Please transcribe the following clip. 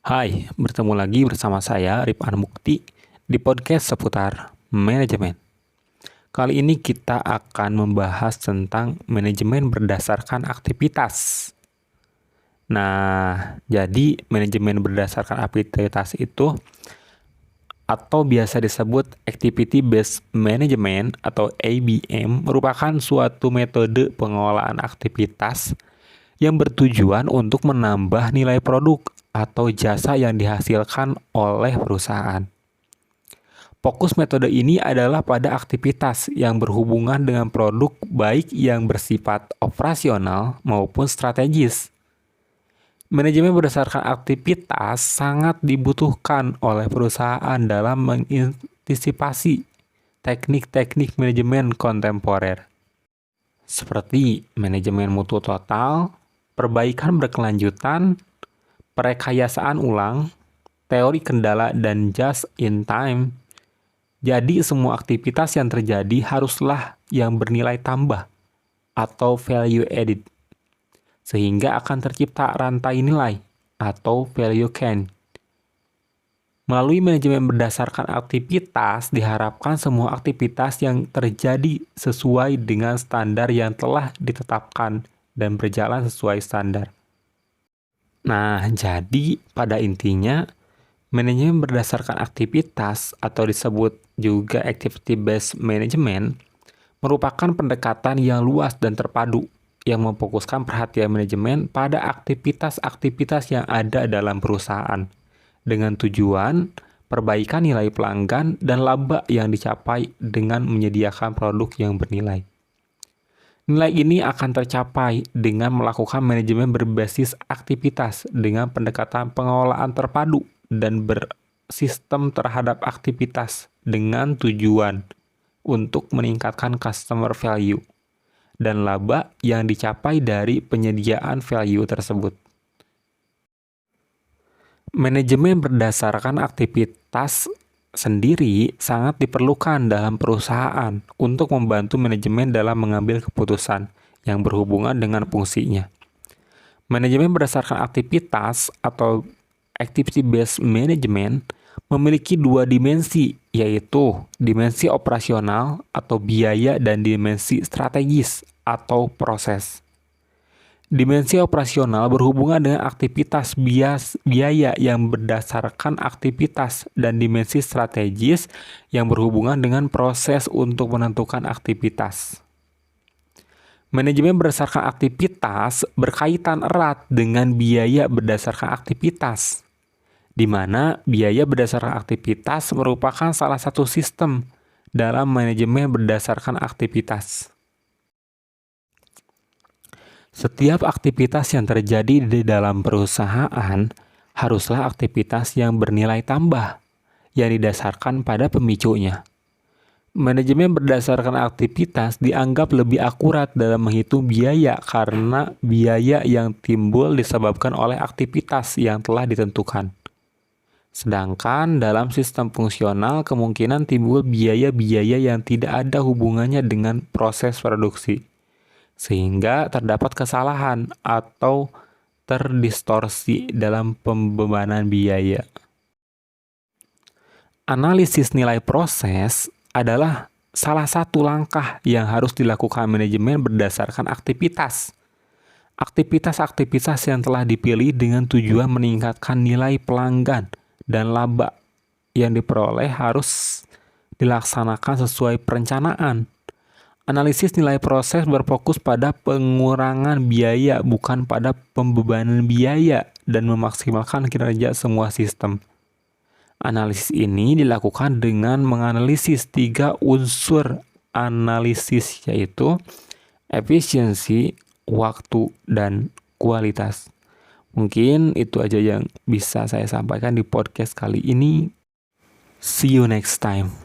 Hai, bertemu lagi bersama saya Rifan Mukti di podcast seputar manajemen. Kali ini kita akan membahas tentang manajemen berdasarkan aktivitas. Nah, jadi manajemen berdasarkan aktivitas itu atau biasa disebut Activity Based Management atau ABM merupakan suatu metode pengelolaan aktivitas yang bertujuan untuk menambah nilai produk atau jasa yang dihasilkan oleh perusahaan. Fokus metode ini adalah pada aktivitas yang berhubungan dengan produk baik yang bersifat operasional maupun strategis. Manajemen berdasarkan aktivitas sangat dibutuhkan oleh perusahaan dalam mengantisipasi teknik-teknik manajemen kontemporer, seperti manajemen mutu total, perbaikan berkelanjutan, perekayasaan ulang, teori kendala, dan just in time. Jadi semua aktivitas yang terjadi haruslah yang bernilai tambah atau value added, sehingga akan tercipta rantai nilai atau value chain. Melalui manajemen berdasarkan aktivitas, diharapkan semua aktivitas yang terjadi sesuai dengan standar yang telah ditetapkan dan berjalan sesuai standar. Nah, jadi pada intinya, manajemen berdasarkan aktivitas atau disebut juga activity-based management merupakan pendekatan yang luas dan terpadu yang memfokuskan perhatian manajemen pada aktivitas-aktivitas yang ada dalam perusahaan dengan tujuan perbaikan nilai pelanggan dan laba yang dicapai dengan menyediakan produk yang bernilai. Nilai ini akan tercapai dengan melakukan manajemen berbasis aktivitas dengan pendekatan pengelolaan terpadu dan bersistem terhadap aktivitas dengan tujuan untuk meningkatkan customer value dan laba yang dicapai dari penyediaan value tersebut. Manajemen berdasarkan aktivitas sendiri sangat diperlukan dalam perusahaan untuk membantu manajemen dalam mengambil keputusan yang berhubungan dengan fungsinya. Manajemen berdasarkan aktivitas atau activity-based management memiliki dua dimensi, yaitu dimensi operasional atau biaya dan dimensi strategis atau proses. Dimensi operasional berhubungan dengan aktivitas biaya yang berdasarkan aktivitas dan dimensi strategis yang berhubungan dengan proses untuk menentukan aktivitas. Manajemen berdasarkan aktivitas berkaitan erat dengan biaya berdasarkan aktivitas, di mana biaya berdasarkan aktivitas merupakan salah satu sistem dalam manajemen berdasarkan aktivitas. Setiap aktivitas yang terjadi di dalam perusahaan haruslah aktivitas yang bernilai tambah yang didasarkan pada pemicunya. Manajemen berdasarkan aktivitas dianggap lebih akurat dalam menghitung biaya karena biaya yang timbul disebabkan oleh aktivitas yang telah ditentukan. Sedangkan dalam sistem fungsional kemungkinan timbul biaya-biaya yang tidak ada hubungannya dengan proses produksi, sehingga terdapat kesalahan atau terdistorsi dalam pembebanan biaya. Analisis nilai proses adalah salah satu langkah yang harus dilakukan manajemen berdasarkan aktivitas. Aktivitas-aktivitas yang telah dipilih dengan tujuan meningkatkan nilai pelanggan dan laba yang diperoleh harus dilaksanakan sesuai perencanaan. Analisis nilai proses berfokus pada pengurangan biaya, bukan pada pembebanan biaya, dan memaksimalkan kinerja semua sistem. Analisis ini dilakukan dengan menganalisis 3 unsur analisis, yaitu efisiensi, waktu, dan kualitas. Mungkin itu aja yang bisa saya sampaikan di podcast kali ini. See you next time.